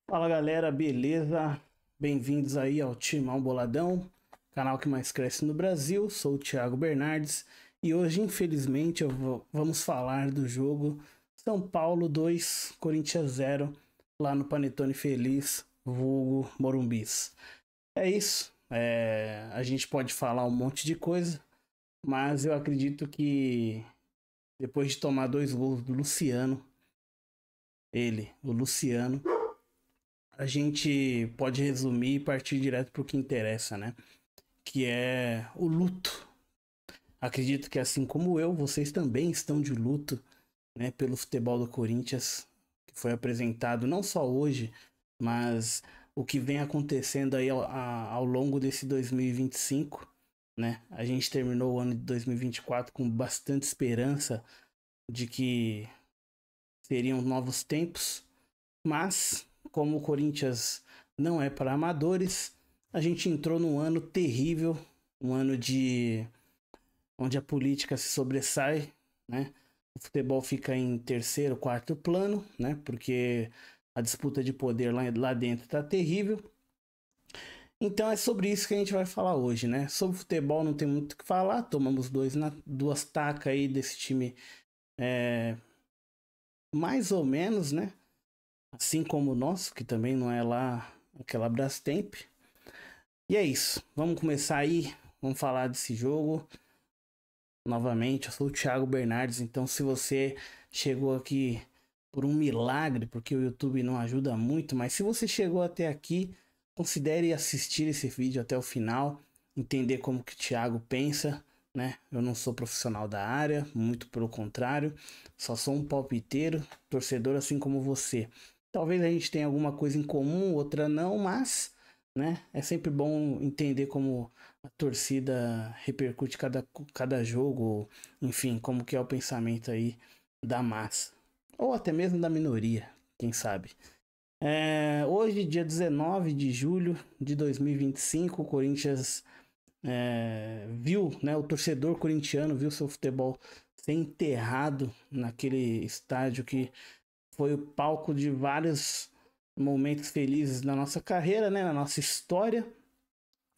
Fala galera, beleza? Bem-vindos aí ao Timão Boladão, canal que mais cresce no Brasil. Sou o Thiago Bernardes e hoje, infelizmente, vamos falar do jogo São Paulo 2, Corinthians 0, lá no Panetone Feliz, vulgo Morumbis. É isso, a gente pode falar um monte de coisa, mas eu acredito que depois de tomar dois gols do Luciano, o Luciano, a gente pode resumir e partir direto para o que interessa, né? Que é o luto. Acredito que assim como eu, vocês também estão de luto, né? Pelo futebol do Corinthians, que foi apresentado não só hoje, mas o que vem acontecendo aí ao longo desse 2025, né? A gente terminou o ano de 2024 com bastante esperança de que seriam novos tempos, mas como o Corinthians não é para amadores, a gente entrou num ano terrível, um ano de onde a política se sobressai, né? O futebol fica em terceiro, quarto plano, né? Porque a disputa de poder lá dentro tá terrível. Então é sobre isso que a gente vai falar hoje, né? Sobre futebol não tem muito o que falar, tomamos duas tacas aí desse time mais ou menos, né? Assim como o nosso, que também não é lá aquela Brastemp. E é isso, vamos começar aí, vamos falar desse jogo. Novamente, eu sou o Thiago Bernardes, então se você chegou aqui por um milagre, porque o YouTube não ajuda muito, mas se você chegou até aqui, considere assistir esse vídeo até o final, entender como que o Thiago pensa, né? Eu não sou profissional da área, muito pelo contrário, só sou um palpiteiro, torcedor assim como você. Talvez a gente tenha alguma coisa em comum, outra não, mas, né? É sempre bom entender como a torcida repercute cada jogo, enfim, como que é o pensamento aí da massa. Ou até mesmo da minoria, quem sabe. Hoje, dia 19 de julho de 2025, o Corinthians viu, né, o torcedor corintiano viu seu futebol ser enterrado naquele estádio que foi o palco de vários momentos felizes na nossa carreira, né, na nossa história.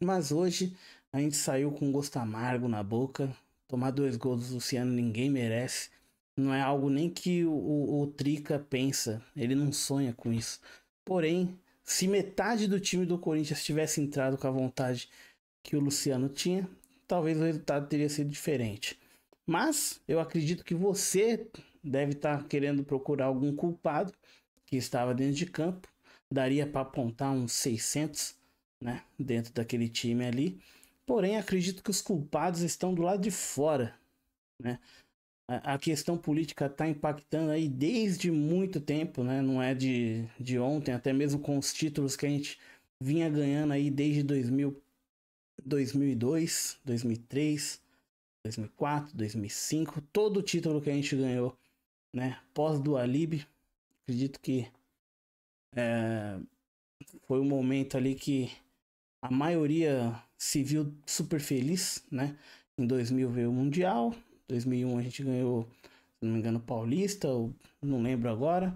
Mas hoje a gente saiu com um gosto amargo na boca. Tomar dois gols do Luciano ninguém merece. Não é algo nem que o Trica pensa. Ele não sonha com isso. Porém, se metade do time do Corinthians tivesse entrado com a vontade que o Luciano tinha, talvez o resultado teria sido diferente. Mas eu acredito que você deve estar querendo procurar algum culpado que estava dentro de campo. Daria para apontar uns 600, né, dentro daquele time ali. Porém, acredito que os culpados estão do lado de fora, né? A questão política está impactando aí desde muito tempo, né? Não é de ontem, até mesmo com os títulos que a gente vinha ganhando aí desde 2000, 2002, 2003, 2004, 2005, todo o título que a gente ganhou, né? Pós do Alibi, acredito que foi um momento ali que a maioria se viu super feliz, né? Em 2000 veio o Mundial, 2001 a gente ganhou, se não me engano, o Paulista, ou não lembro agora.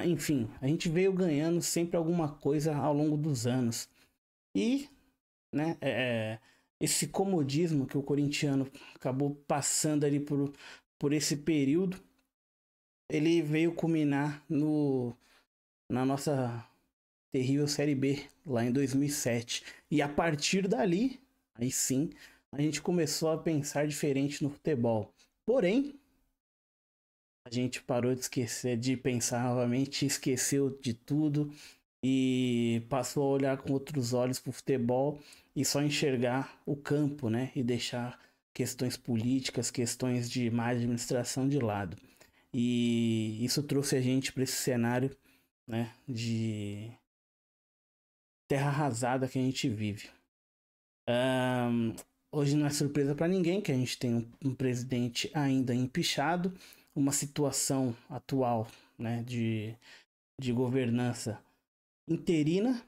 Enfim, a gente veio ganhando sempre alguma coisa ao longo dos anos. E, né, esse comodismo que o corintiano acabou passando ali por esse período, ele veio culminar na nossa terrível Série B, lá em 2007. E a partir dali, aí sim, a gente começou a pensar diferente no futebol. Porém, a gente parou de esquecer, de pensar novamente, esqueceu de tudo e passou a olhar com outros olhos para o futebol e só enxergar o campo, né? E deixar questões políticas, questões de má administração de lado. E isso trouxe a gente para esse cenário, né? De terra arrasada que a gente vive. Um, Hoje não é surpresa para ninguém que a gente tem um presidente ainda empichado, uma situação atual, né, de governança interina,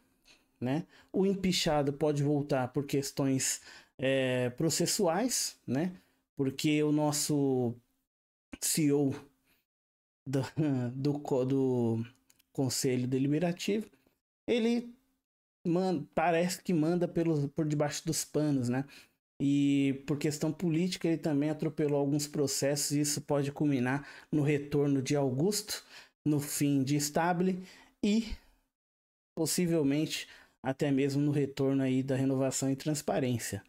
né? O empichado pode voltar por questões processuais, né? Porque o nosso CEO do, do conselho deliberativo, ele parece que manda por debaixo dos panos, né? E por questão política ele também atropelou alguns processos e isso pode culminar no retorno de Augusto, no fim de Stabile e possivelmente até mesmo no retorno aí da renovação e transparência,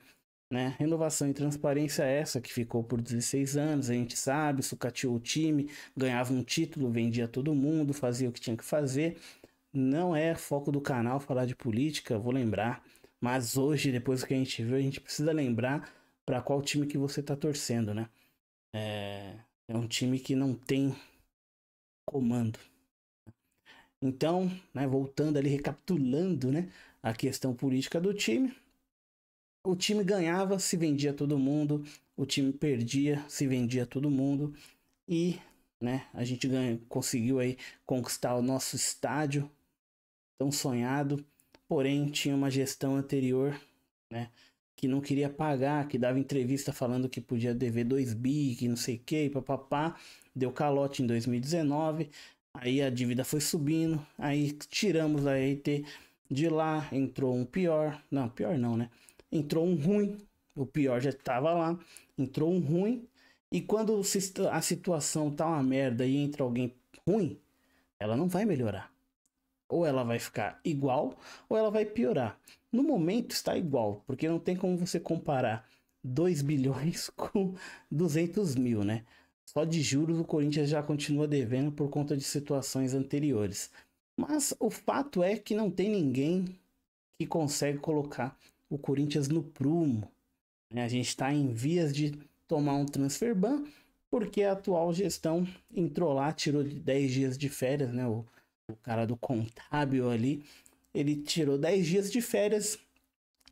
né? Renovação e transparência é essa que ficou por 16 anos, a gente sabe, sucateou o time, ganhava um título, vendia todo mundo, fazia o que tinha que fazer. Não é foco do canal falar de política, vou lembrar, mas hoje, depois do que a gente viu, a gente precisa lembrar para qual time que você tá torcendo, né? É um time que não tem comando. Então, né, voltando ali, recapitulando, né, a questão política do time, o time ganhava, se vendia todo mundo, o time perdia, se vendia todo mundo, e, né, a gente conseguiu aí conquistar o nosso estádio tão sonhado, porém tinha uma gestão anterior, né, que não queria pagar, que dava entrevista falando que podia dever 2 bi, que não sei o que, papapá, deu calote em 2019, aí a dívida foi subindo, aí tiramos a EIT de lá, entrou um pior não, né, entrou um ruim, o pior já estava lá, entrou um ruim, e quando a situação tá uma merda e entra alguém ruim, ela não vai melhorar. Ou ela vai ficar igual, ou ela vai piorar. No momento está igual, porque não tem como você comparar 2 bilhões com 200 mil, né? Só de juros o Corinthians já continua devendo por conta de situações anteriores. Mas o fato é que não tem ninguém que consegue colocar o Corinthians no prumo, né? A gente está em vias de tomar um transfer ban, porque a atual gestão entrou lá, tirou 10 dias de férias, né? O cara do contábil ali, ele tirou 10 dias de férias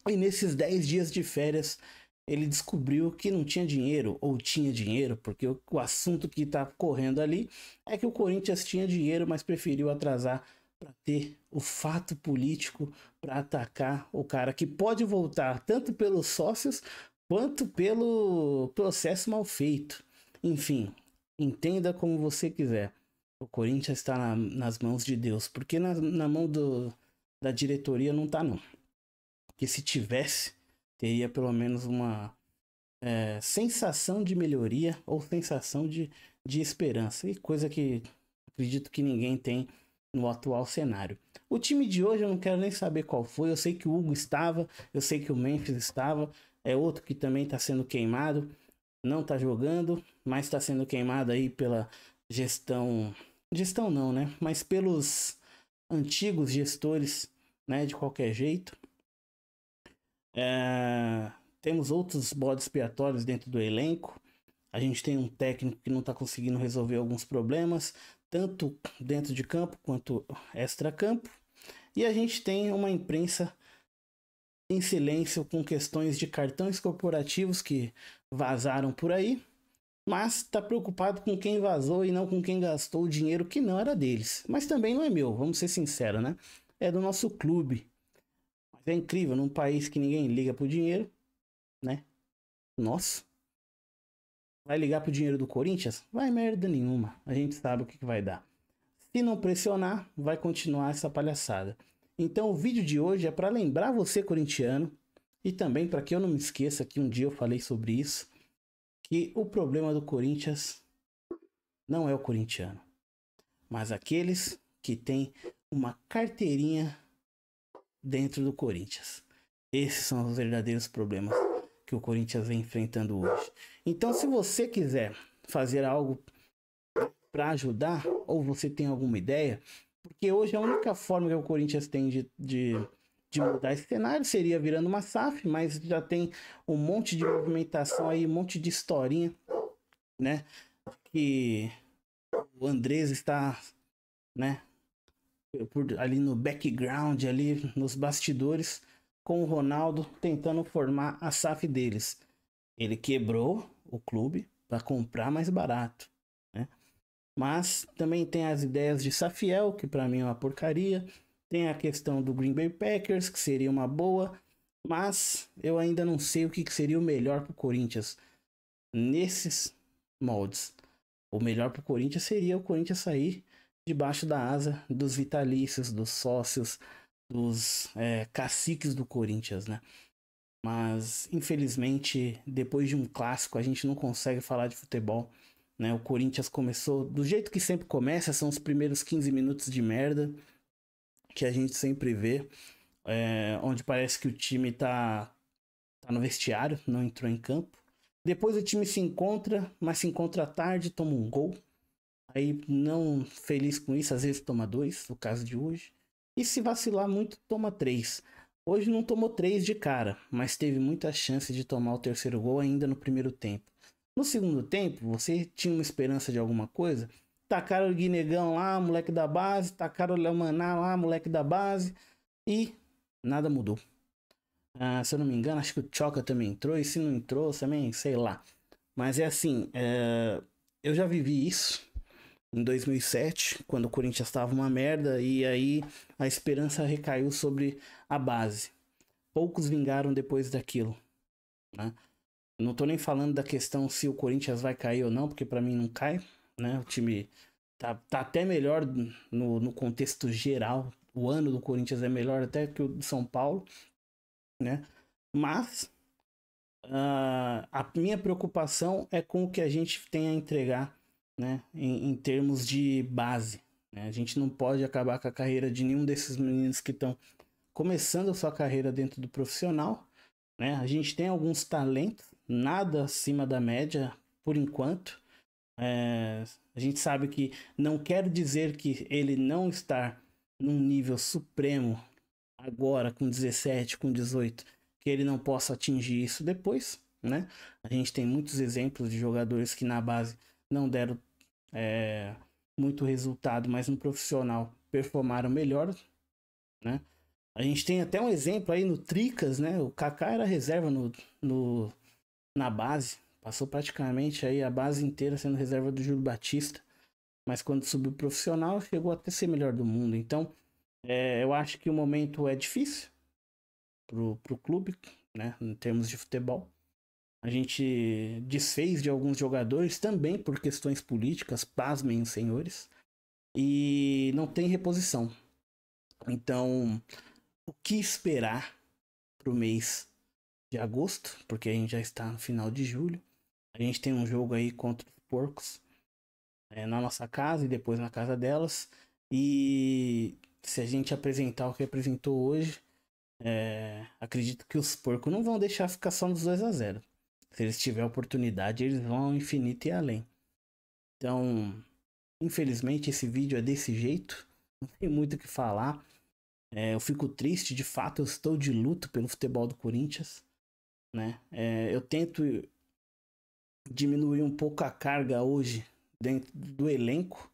e nesses 10 dias de férias ele descobriu que não tinha dinheiro, ou tinha dinheiro, porque o assunto que está correndo ali é que o Corinthians tinha dinheiro, mas preferiu atrasar para ter o fato político para atacar o cara que pode voltar tanto pelos sócios quanto pelo processo mal feito. Enfim, entenda como você quiser. O Corinthians está nas mãos de Deus, porque na mão da diretoria não tá não. Porque se tivesse, teria pelo menos uma sensação de melhoria ou sensação de esperança. E coisa que acredito que ninguém tem no atual cenário. O time de hoje eu não quero nem saber qual foi. Eu sei que o Hugo estava, eu sei que o Memphis estava. É outro que também está sendo queimado. Não está jogando, mas está sendo queimado aí pela gestão não, né? Mas pelos antigos gestores, né? De qualquer jeito. Temos outros bodes expiatórios dentro do elenco. A gente tem um técnico que não está conseguindo resolver alguns problemas, tanto dentro de campo quanto extra-campo. E a gente tem uma imprensa em silêncio com questões de cartões corporativos que vazaram por aí, mas está preocupado com quem vazou e não com quem gastou o dinheiro que não era deles. Mas também não é meu, vamos ser sinceros, né? É do nosso clube. Mas é incrível, num país que ninguém liga pro dinheiro, né? Nossa. Vai ligar pro dinheiro do Corinthians? Vai merda nenhuma. A gente sabe o que vai dar. Se não pressionar, vai continuar essa palhaçada. Então o vídeo de hoje é para lembrar você, corintiano, e também para que eu não me esqueça que um dia eu falei sobre isso, que o problema do Corinthians não é o corintiano, mas aqueles que têm uma carteirinha dentro do Corinthians. Esses são os verdadeiros problemas que o Corinthians vem enfrentando hoje. Então, se você quiser fazer algo para ajudar, ou você tem alguma ideia, porque hoje a única forma que o Corinthians tem de mudar esse cenário seria virando uma SAF, mas já tem um monte de movimentação aí, um monte de historinha, né? Que o Andrés está, né? Ali no background, ali nos bastidores, com o Ronaldo tentando formar a SAF deles. Ele quebrou o clube para comprar mais barato, né? Mas também tem as ideias de Safiel, que para mim é uma porcaria. Tem a questão do Green Bay Packers, que seria uma boa. Mas eu ainda não sei o que seria o melhor para o Corinthians nesses moldes. O melhor para o Corinthians seria o Corinthians sair debaixo da asa dos vitalícios, dos sócios, dos caciques do Corinthians, né? Mas, infelizmente, depois de um clássico, a gente não consegue falar de futebol, né? O Corinthians começou do jeito que sempre começa, são os primeiros 15 minutos de merda que a gente sempre vê, onde parece que o time tá no vestiário, não entrou em campo. Depois o time se encontra, mas se encontra tarde, toma um gol. Aí, não feliz com isso, às vezes toma 2, no caso de hoje. E se vacilar muito, toma 3. Hoje não tomou 3 de cara, mas teve muita chance de tomar o terceiro gol ainda no primeiro tempo. No segundo tempo, você tinha uma esperança de alguma coisa? Tacaram o Guinegão lá, moleque da base, tacaram o Léo Maná lá, moleque da base, e nada mudou. Se eu não me engano, acho que o Choca também entrou, e se não entrou, também, sei lá. Mas é assim, eu já vivi isso em 2007, quando o Corinthians estava uma merda, e aí a esperança recaiu sobre a base. Poucos vingaram depois daquilo, né? Não tô nem falando da questão se o Corinthians vai cair ou não, porque para mim não cai, né? O time tá até melhor no contexto geral. O ano do Corinthians é melhor até que o de São Paulo, né? Mas a minha preocupação é com o que a gente tem a entregar, né, em termos de base, né? A gente não pode acabar com a carreira de nenhum desses meninos que estão começando a sua carreira dentro do profissional, né? A gente tem alguns talentos, nada acima da média por enquanto. A gente sabe que não quer dizer que ele não está num nível supremo agora com 17, com 18, que ele não possa atingir isso depois, né? A gente tem muitos exemplos de jogadores que na base não deram muito resultado, mas no profissional performaram melhor, né? A gente tem até um exemplo aí no Tricas, né? O Kaká era reserva na base, passou praticamente aí a base inteira sendo reserva do Júlio Batista, mas quando subiu profissional chegou até ser melhor do mundo. Então, eu acho que o momento é difícil pro clube, né, em termos de futebol. A gente desfez de alguns jogadores também por questões políticas, pasmem os senhores, e não tem reposição. Então, o que esperar pro mês de agosto? Porque a gente já está no final de julho. A gente tem um jogo aí contra os porcos na nossa casa e depois na casa delas. E se a gente apresentar o que apresentou hoje, acredito que os porcos não vão deixar ficar só nos 2-0. Se eles tiverem oportunidade, eles vão ao infinito e além. Então, infelizmente, esse vídeo é desse jeito. Não tem muito o que falar. Eu fico triste, de fato, eu estou de luto pelo futebol do Corinthians, né? Eu tento diminuir um pouco a carga hoje dentro do elenco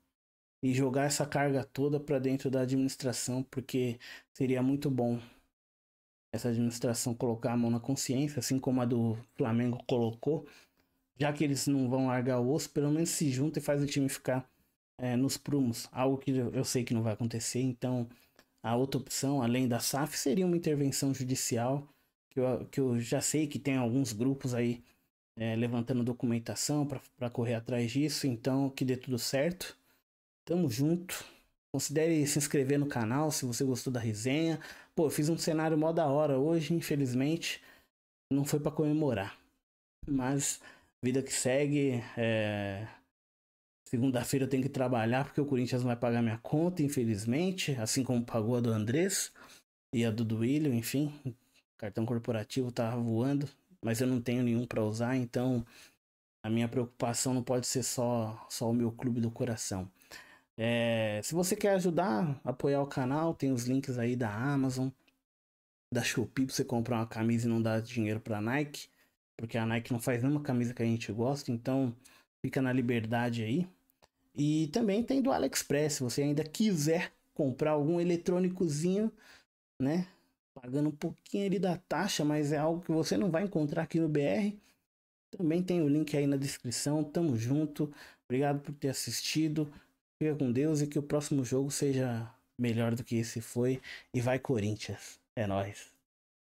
e jogar essa carga toda para dentro da administração, porque seria muito bom essa administração colocar a mão na consciência, assim como a do Flamengo colocou, já que eles não vão largar o osso, pelo menos se junta e faz o time ficar nos prumos, algo que eu sei que não vai acontecer. Então a outra opção, além da SAF, seria uma intervenção judicial, que eu já sei que tem alguns grupos aí levantando documentação para correr atrás disso, então que dê tudo certo. Tamo junto. Considere se inscrever no canal se você gostou da resenha. Pô, eu fiz um cenário mó da hora hoje, infelizmente não foi para comemorar. Mas vida que segue. Segunda-feira eu tenho que trabalhar porque o Corinthians não vai pagar minha conta, infelizmente, assim como pagou a do Andrés e a do Duílio, enfim. O cartão corporativo tá voando, mas eu não tenho nenhum para usar, então a minha preocupação não pode ser só o meu clube do coração. Se você quer ajudar, apoiar o canal, tem os links aí da Amazon, da Shopee pra você comprar uma camisa e não dar dinheiro pra Nike, porque a Nike não faz nenhuma camisa que a gente gosta, então fica na liberdade aí. E também tem do AliExpress, se você ainda quiser comprar algum eletrônicozinho, né, pagando um pouquinho ali da taxa, mas é algo que você não vai encontrar aqui no BR. Também tem o link aí na descrição. Tamo junto. Obrigado por ter assistido. Fica com Deus e que o próximo jogo seja melhor do que esse foi. E vai Corinthians. É nóis.